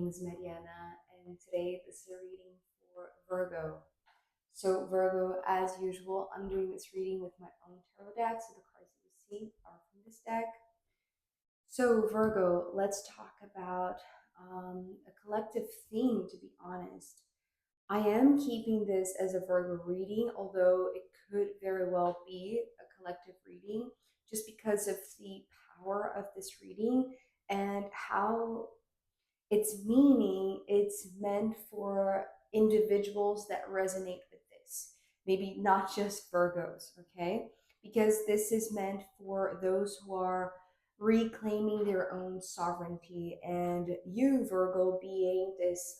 name is Mariana, and today this is a reading for Virgo. So, Virgo, as usual, I'm doing this reading with my own tarot deck, so the cards that you see are from this deck. So, Virgo, let's talk about a collective theme, to be honest. I am keeping this as a Virgo reading, although it could very well be a collective reading, just because of the power of this reading and how its meaning, it's meant for individuals that resonate with this. Maybe not just Virgos, okay? Because this is meant for those who are reclaiming their own sovereignty. And you, Virgo, being this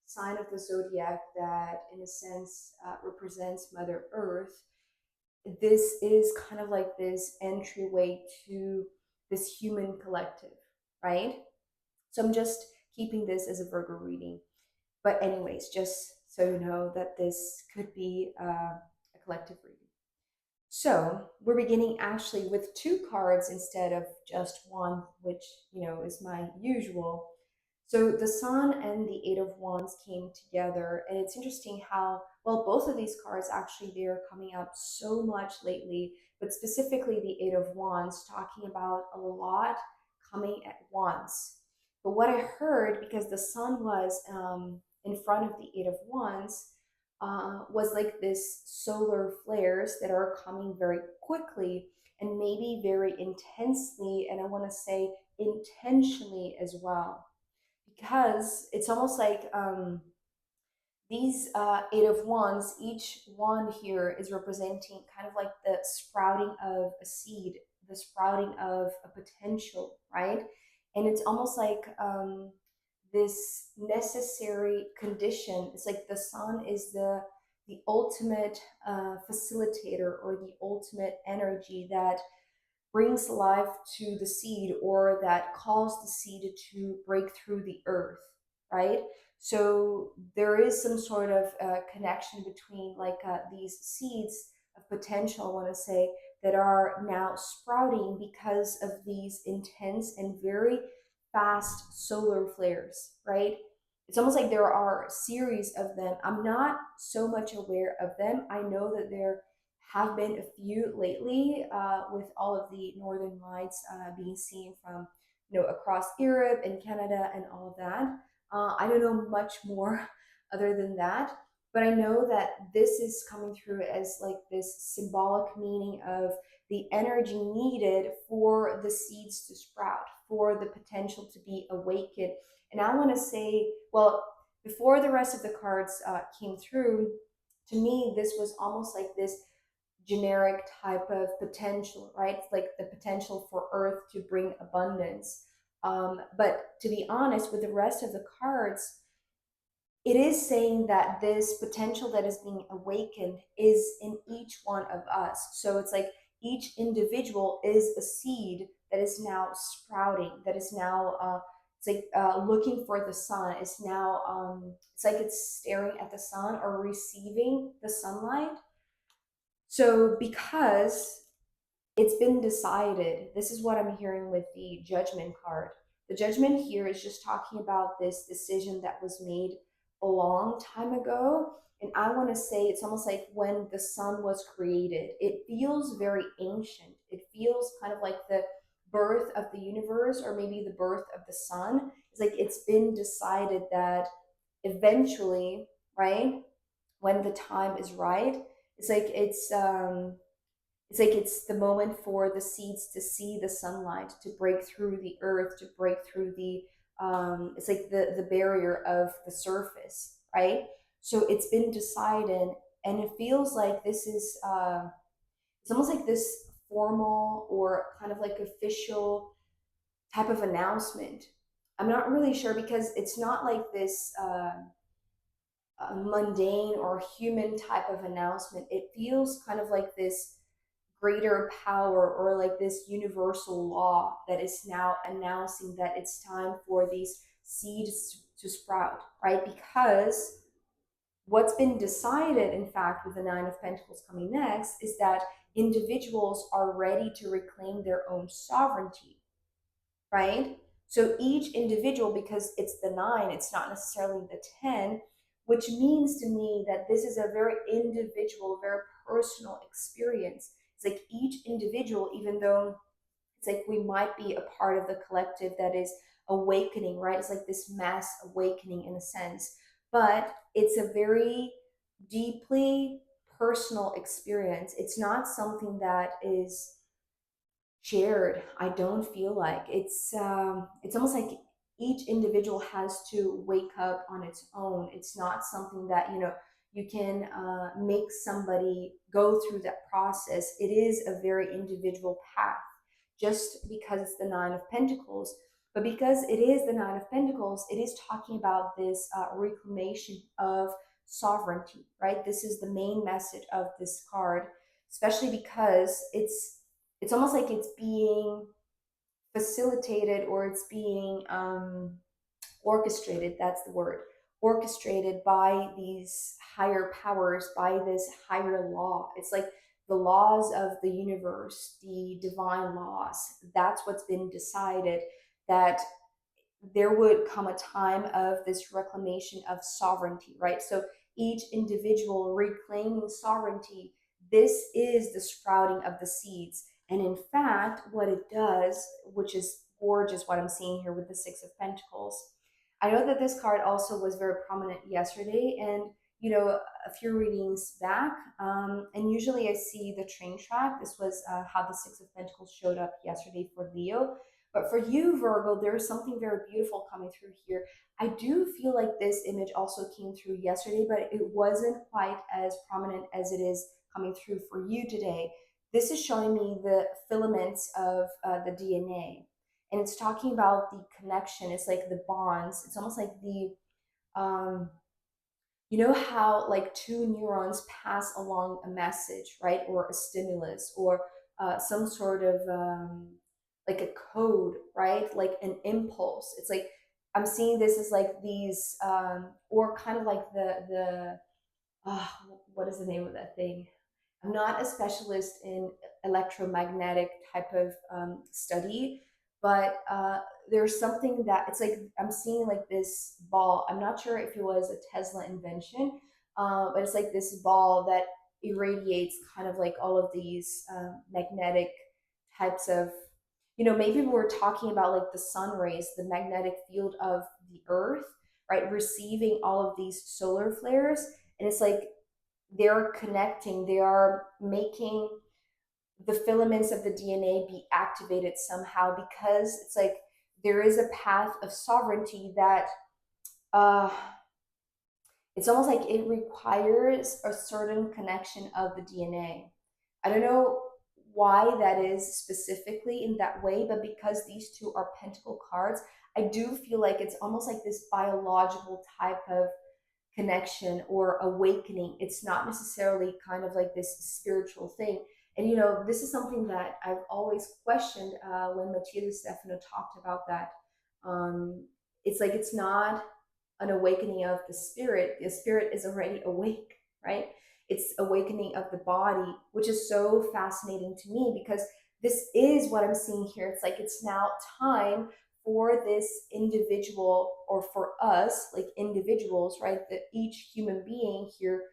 sign of the zodiac that, in a sense, represents Mother Earth, this is kind of like this entryway to this human collective, right? So I'm just keeping this as a Virgo reading. But anyways, just so you know that this could be a collective reading. So we're beginning actually with two cards instead of just one, which, is my usual. So the Sun and the Eight of Wands came together, and it's interesting how, well, both of these cards actually, they're coming up so much lately, but specifically the Eight of Wands, talking about a lot coming at once. But what I heard, because the Sun was in front of the Eight of Wands, was like this solar flares that are coming very quickly and maybe very intensely, and I want to say intentionally as well, because it's almost like these Eight of Wands, each wand here is representing kind of like the sprouting of a seed, the sprouting of a potential, right? And it's almost like this necessary condition. It's like the Sun is the ultimate facilitator, or the ultimate energy that brings life to the seed, or that calls the seed to break through the earth, right? So there is some sort of connection between like these seeds of potential, I want to say, that are now sprouting because of these intense and very fast solar flares, right? It's almost like there are a series of them. I'm not so much aware of them. I know that there have been a few lately, with all of the northern lights being seen from across Europe and Canada and all of that. I don't know much more other than that, but I know that this is coming through as like this symbolic meaning of the energy needed for the seeds to sprout, for the potential to be awakened. And I want to say, well, before the rest of the cards came through, to me, this was almost like this generic type of potential, right? It's like the potential for Earth to bring abundance. But to be honest, with the rest of the cards, it is saying that this potential that is being awakened is in each one of us. So it's like each individual is a seed that is now sprouting, that is now it's like looking for the sun. It's now it's like it's staring at the sun or receiving the sunlight. So because it's been decided, this is what I'm hearing with the Judgment card. The Judgment here is just talking about this decision that was made a long time ago. And I want to say it's almost like when the sun was created. It feels very ancient. It feels kind of like the birth of the universe, or maybe the birth of the sun. It's like it's been decided that eventually, right, when the time is right, it's like it's the moment for the seeds to see the sunlight, to break through the earth, to break through the it's like the barrier of the surface, right? So it's been decided, and it feels like this is it's almost like this formal or kind of like official type of announcement. I'm not really sure, because it's not like this mundane or human type of announcement. It feels kind of like this greater power, or like this universal law that is now announcing that it's time for these seeds to sprout, right? Because what's been decided, in fact, with the Nine of Pentacles coming next, is that individuals are ready to reclaim their own sovereignty, right? So each individual, because it's the 9, it's not necessarily the 10, which means to me that this is a very individual, very personal experience. It's like each individual, even though it's like we might be a part of the collective that is awakening, right? It's like this mass awakening in a sense, but it's a very deeply personal experience. It's not something that is shared. I don't feel like it's almost like each individual has to wake up on its own. It's not something that you can make somebody go through that process. It is a very individual path, just because it's the 9 of Pentacles. But because it is the 9 of Pentacles, it is talking about this reclamation of sovereignty, right? This is the main message of this card, especially because it's almost like it's being facilitated, or it's being orchestrated. That's the word. Orchestrated by these higher powers, by this higher law. It's like the laws of the universe, the divine laws. That's what's been decided, that there would come a time of this reclamation of sovereignty, right? So each individual reclaiming sovereignty, this is the sprouting of the seeds. And in fact, what it does, which is gorgeous, what I'm seeing here with the 6 of Pentacles. I know that this card also was very prominent yesterday, and a few readings back. And usually I see the train track. This was how the 6 of Pentacles showed up yesterday for Leo. But for you, Virgo, there's something very beautiful coming through here. I do feel like this image also came through yesterday, but it wasn't quite as prominent as it is coming through for you today. This is showing me the filaments of the DNA. And it's talking about the connection. It's like the bonds. It's almost like um, you know how like two neurons pass along a message, right? Or a stimulus, or some sort of like a code, right? Like an impulse. It's like I'm seeing this as like these, or kind of like the uh, what is the name of that thing? I'm not a specialist in electromagnetic type of study, but there's something that it's like I'm seeing like this ball. I'm not sure if it was a Tesla invention, but it's like this ball that irradiates kind of like all of these magnetic types of, maybe we're talking about like the sun rays, the magnetic field of the earth, right? Receiving all of these solar flares. And it's like they're connecting, they are making the filaments of the DNA be activated somehow, because it's like there is a path of sovereignty that uh, it's almost like it requires a certain connection of the DNA. I don't know why that is specifically in that way, but because these two are pentacle cards, I do feel like it's almost like this biological type of connection or awakening. It's not necessarily kind of like this spiritual thing. And this is something that I've always questioned when Matilda Stefano talked about that. It's like it's not an awakening of the spirit. The spirit is already awake, right? It's awakening of the body, which is so fascinating to me, because this is what I'm seeing here. It's like it's now time for this individual, or for us, like individuals, right? That each human being here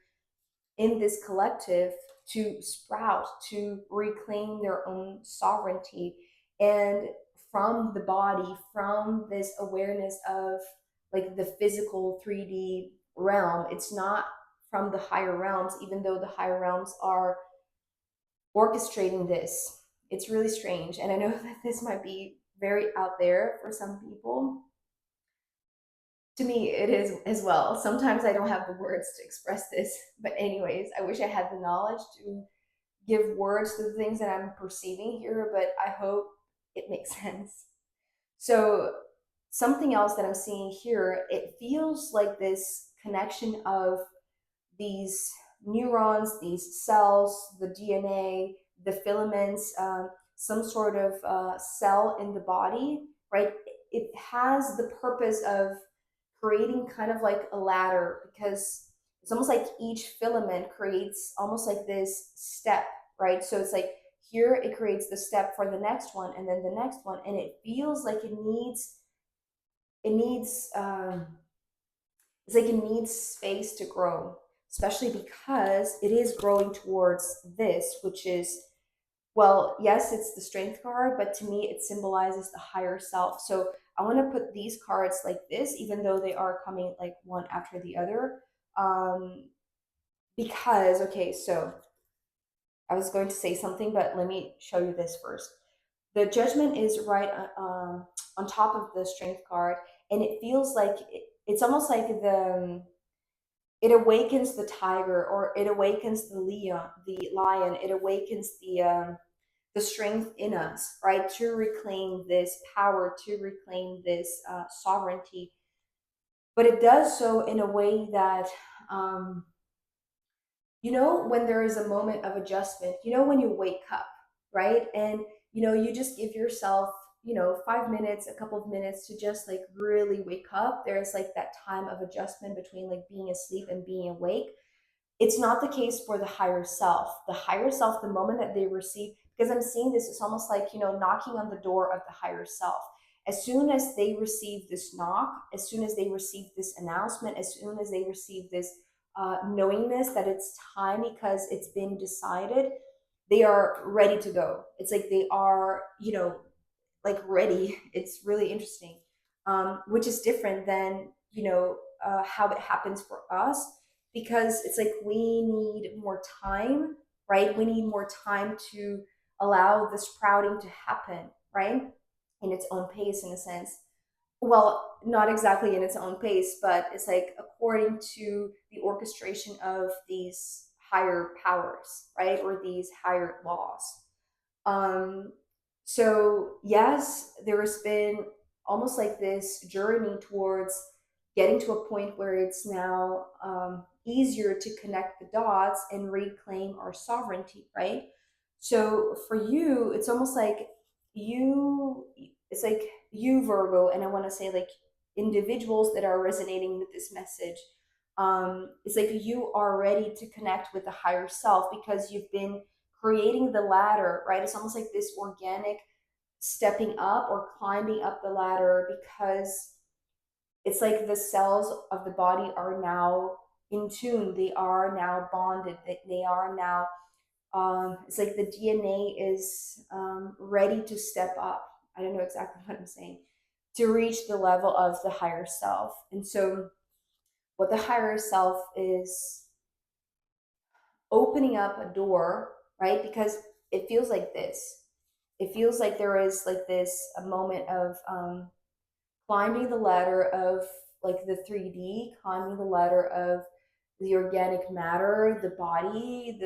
in this collective to sprout, to reclaim their own sovereignty. And from the body, from this awareness of like the physical 3D realm, it's not from the higher realms, even though the higher realms are orchestrating this. It's really strange. And I know that this might be very out there for some people. To me, it is as well. Sometimes I don't have the words to express this. But, anyways, I wish I had the knowledge to give words to the things that I'm perceiving here, but I hope it makes sense. So, something else that I'm seeing here, it feels like this connection of these neurons, these cells, the DNA, the filaments, some sort of cell in the body, right? It has the purpose of creating kind of like a ladder, because it's almost like each filament creates almost like this step, right? So it's like here it creates the step for the next one, and then the next one, and it feels like it needs it needs it's like it needs space to grow, especially because it is growing towards this, which is, well, yes, it's the strength card, but to me it symbolizes the higher self. So I want to put these cards like this, even though they are coming like one after the other. Um, because, okay, so I was going to say something, but let me show you this first. The judgment is right on top of the strength card, and it feels like it's almost like it awakens the tiger, or it awakens the lion. It awakens the strength in us, right, to reclaim this power, to reclaim this sovereignty. But it does so in a way that, um, when there is a moment of adjustment, when you wake up, right? And, you just give yourself, 5 minutes, a couple of minutes to just like really wake up. There's like that time of adjustment between like being asleep and being awake. It's not the case for the higher self. The higher self, the moment that they receive, because I'm seeing this, it's almost like, knocking on the door of the higher self. As soon as they receive this knock, as soon as they receive this announcement, as soon as they receive this knowingness that it's time because it's been decided, they are ready to go. It's like they are, like ready. It's really interesting, which is different than how it happens for us, because it's like we need more time, right? We need more time to allow the sprouting to happen, right, in its own pace, in a sense. Well, not exactly in its own pace, but it's like according to the orchestration of these higher powers, right, or these higher laws. um, so yes, there has been almost like this journey towards getting to a point where it's now easier to connect the dots and reclaim our sovereignty, right? So for you, it's almost like you, it's like you, Virgo, and I want to say like individuals that are resonating with this message. It's like you are ready to connect with the higher self because you've been creating the ladder, right? It's almost like this organic stepping up or climbing up the ladder, because it's like the cells of the body are now in tune. They are now bonded. They are now, it's like the DNA is ready to step up. I don't know exactly what I'm saying, to reach the level of the higher self. And so, what the higher self is opening up a door, right? Because it feels like this. It feels like there is like this a moment of climbing the ladder of like the 3D, climbing the ladder of the organic matter, the body,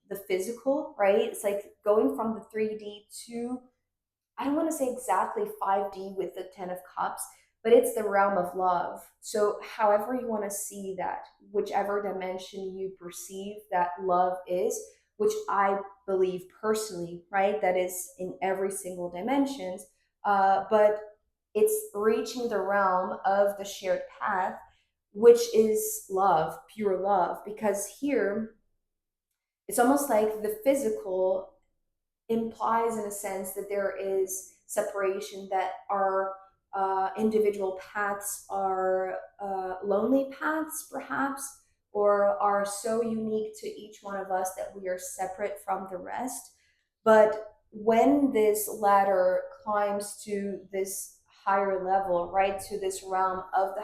the physical, right? It's like going from the 3D to, I don't want to say exactly 5D with the 10 of cups, but it's the realm of love. So however you want to see that, whichever dimension you perceive that love is, which I believe personally, right, that is in every single dimensions, but it's reaching the realm of the shared path, which is love, pure love. Because here it's almost like the physical implies, in a sense, that there is separation, that our individual paths are lonely paths, perhaps, or are so unique to each one of us that we are separate from the rest. But when this ladder climbs to this higher level, right, to this realm of the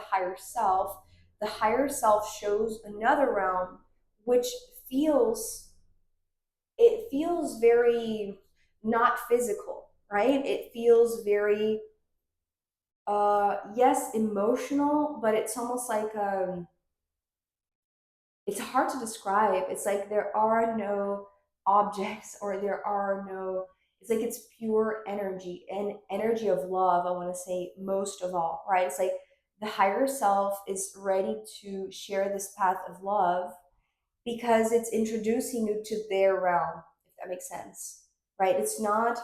higher self shows another realm, which feels, it feels very not physical, right? It feels very yes, emotional, but it's almost like it's hard to describe. It's like there are no objects, or there are no, it's like it's pure energy, and energy of love, I want to say, most of all, right? It's like the higher self is ready to share this path of love because it's introducing you to their realm, if that makes sense, right? It's not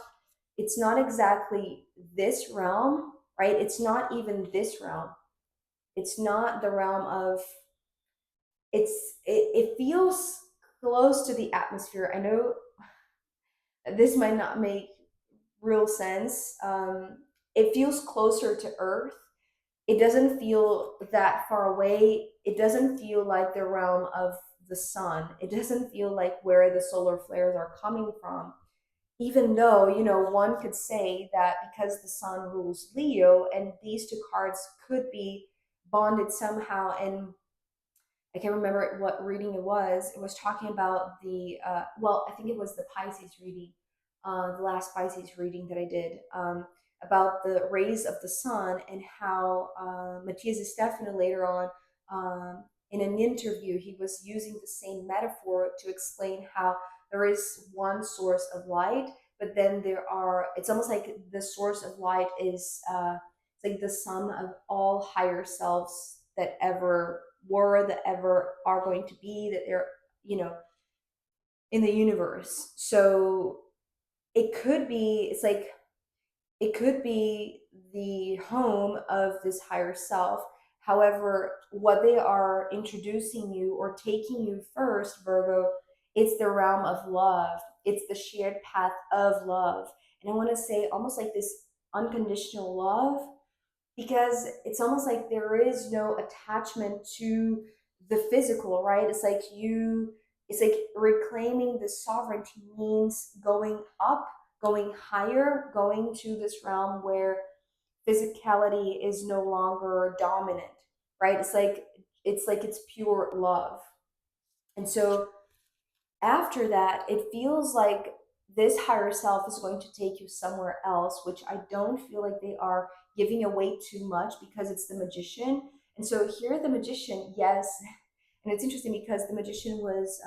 exactly this realm, right? It's not even this realm. It's not the realm of, it feels close to the atmosphere. I know this might not make real sense. It feels closer to earth, it doesn't feel that far away. It doesn't feel like the realm of the sun. It doesn't feel like where the solar flares are coming from. Even though, one could say that because the sun rules Leo, and these two cards could be bonded somehow. And I can't remember what reading it was. It was talking about well, I think it was the Pisces reading, the last Pisces reading that I did, about the rays of the sun, and how Matthias Stefano later on, in an interview, he was using the same metaphor to explain how there is one source of light, but then it's almost like the source of light is, it's like the sum of all higher selves that ever were, that ever are going to be, that they're, you know, in the universe. So it's like, it could be the home of this higher self. However, what they are introducing you or taking you first, Virgo, it's the realm of love. It's the shared path of love. And I want to say almost like this unconditional love, because it's almost like there is no attachment to the physical, right? It's like reclaiming the sovereignty means going up, going higher, going to this realm where physicality is no longer dominant, right? It's pure love. And so after that, it feels like this higher self is going to take you somewhere else, which I don't feel like they are giving away too much, because it's the magician. And so here, the magician, yes. And it's interesting because the magician was,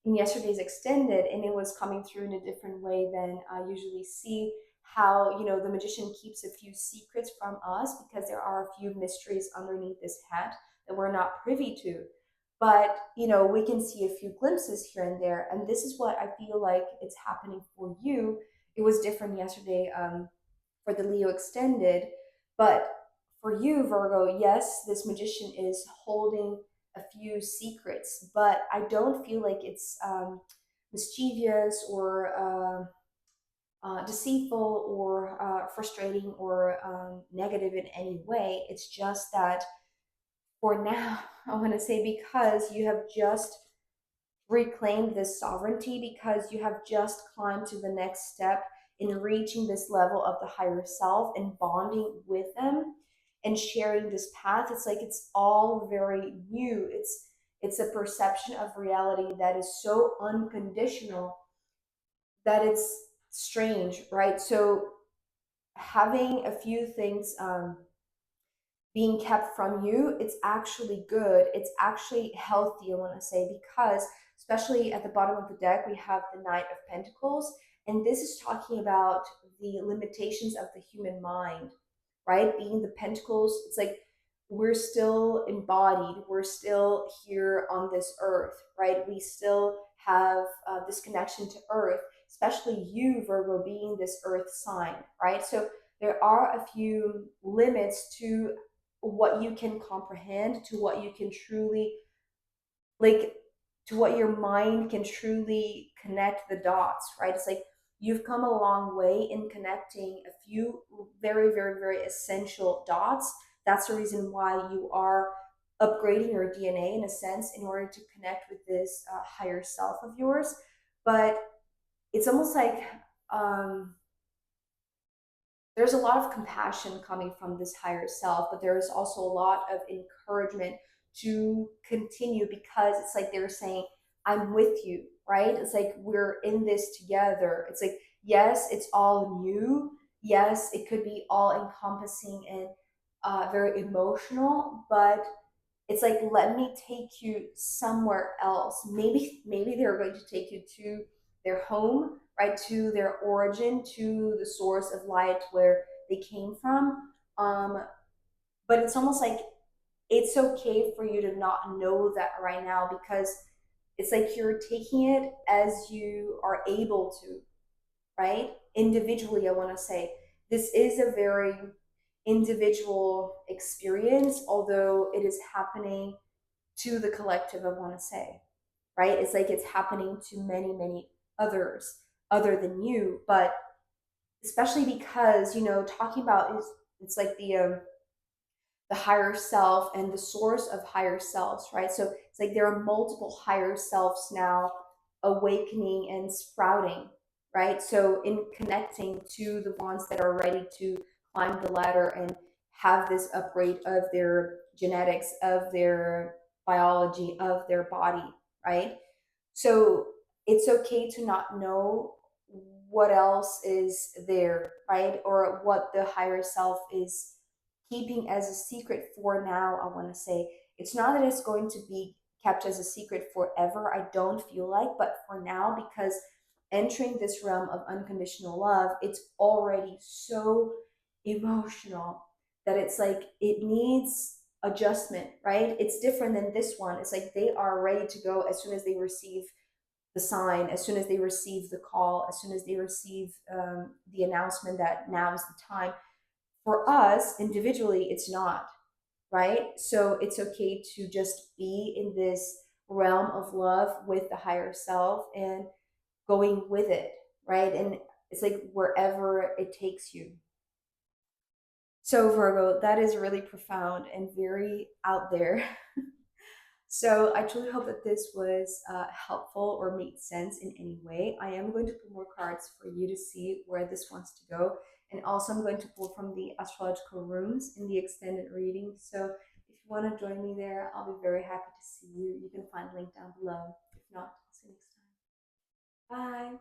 in yesterday's extended, and it was coming through in a different way than I usually see. How, the magician keeps a few secrets from us, because there are a few mysteries underneath this hat that we're not privy to. But we can see a few glimpses here and there, and this is what I feel like it's happening for you. It was different yesterday, for the Leo extended, but for you, Virgo, yes, this magician is holding a few secrets, but I don't feel like it's, mischievous or, deceitful or frustrating or, negative in any way. It's just that for now, I want to say, because you have just reclaimed this sovereignty, because you have just climbed to the next step in reaching this level of the higher self and bonding with them and sharing this path. It's like it's all very new. It's a perception of reality that is so unconditional that it's strange, right? So having a few things, being kept from you, it's actually good. It's actually healthy, I want to say, because especially at the bottom of the deck, we have the Knight of Pentacles. And this is talking about the limitations of the human mind, right? Being the Pentacles, it's like we're still embodied, we're still here on this earth, right? We still have, this connection to earth, especially you, Virgo, being this earth sign, right? So there are a few limits to what you can comprehend, to what you can truly, like, to what your mind can truly connect the dots, right? It's like you've come a long way in connecting a few very, very, very essential dots. That's the reason why you are upgrading your DNA in a sense, in order to connect with this, higher self of yours. But it's almost like, um, there's a lot of compassion coming from this higher self, but there is also a lot of encouragement to continue, because it's like they're saying, I'm with you, right? It's like we're in this together. It's like, yes, it's all new. Yes, it could be all encompassing and, very emotional, but it's like, let me take you somewhere else. Maybe they're going to take you to their home, right, to their origin, to the source of light where they came from. But it's almost like it's okay for you to not know that right now, because it's like you're taking it as you are able to, right? Individually, I want to say this is a very individual experience, although it is happening to the collective, I want to say, right? It's like it's happening to many, many others other than you, but especially because, talking about is, it's like the higher self and the source of higher selves, right? So it's like there are multiple higher selves now awakening and sprouting, right? So in connecting to the ones that are ready to climb the ladder and have this upgrade of their genetics, of their biology, of their body, right? So it's okay to not know what else is there, right? Or what the higher self is keeping as a secret for now. I want to say it's not that it's going to be kept as a secret forever. I don't feel like, but for now, because entering this realm of unconditional love, it's already so emotional that it's like it needs adjustment, right? It's different than this one. It's like they are ready to go as soon as they receive the sign, as soon as they receive the call, as soon as they receive the announcement that now is the time. For us individually, it's not, right? So it's okay to just be in this realm of love with the higher self and going with it, right? And it's like wherever it takes you. So, Virgo, that is really profound and very out there. So I truly hope that this was helpful or made sense in any way. I am going to pull more cards for you to see where this wants to go. And also I'm going to pull from the astrological rooms in the extended reading. So if you want to join me there, I'll be very happy to see you. You can find the link down below. If not, I'll see you next time. Bye.